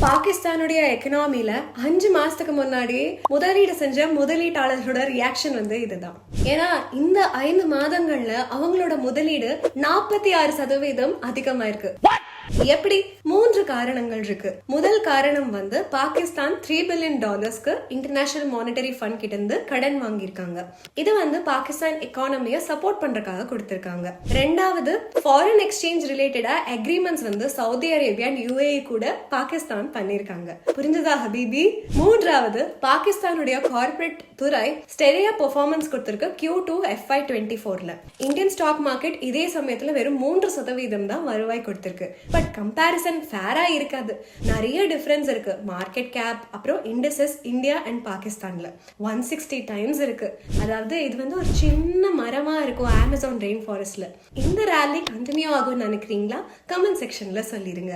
பாகிஸ்தானுடைய எக்கனாமில 5 மாசத்துக்கு முன்னாடியே முதலீடு செஞ்ச முதலீட்டாளர்களோட ரியாக்ஷன் இதுதான். ஏன்னா இந்த 5 மாதங்கள்ல அவங்களோட முதலீடு 46% அதிகமாயிருக்கு. எப்படி? 3 காரணங்கள் இருக்கு. முதல் காரணம் Pakistan $3 billion international monetary fund கிட்ட இருந்து கடன் வாங்கியிருக்காங்க. இது பாகிஸ்தான் எக்கானமியை சப்போர்ட் பண்றதுக்காக கொடுத்திருக்காங்க. ரெண்டாவது, ஃபாரின் எக்ஸ்சேஞ்ச் ரிலேட்டடா agreements Saudi Arabia and UAE கூட பாகிஸ்தான் பண்ணிருக்காங்க. புரிஞ்சதா ஹபீபி? மூன்றாவது, பாகிஸ்தானுடைய கார்ப்பரேட் துறை ஸ்டெரியா பெர்ஃபார்மன்ஸ் கொடுத்திருக்கு Q2 FY24ல. இந்தியன் ஸ்டாக் மார்க்கெட் இதே சமயத்துல வெறும் 3% தான் வருவாய் கொடுத்திருக்கு. பட் கம்பேரிசன் ஃபேரா இருக்காது. நிறைய டிஃபரன்ஸ் இருக்கு. மார்க்கெட் கேப் அப்புறம் இண்டெக்ஸஸ் இந்தியா அண்ட் பாகிஸ்தான்ல 160 டைம்ஸ் இருக்கு. அதாவது இது ஒரு சின்ன மரமா இருக்கும் அமேசான் ரெயின் ஃபாரஸ்ட்ல. இந்த ரேலி கண்டினியூ ஆகும்னு நினைக்கிறீங்களா? கமெண்ட் செக்ஷன்ல சொல்லிருங்க.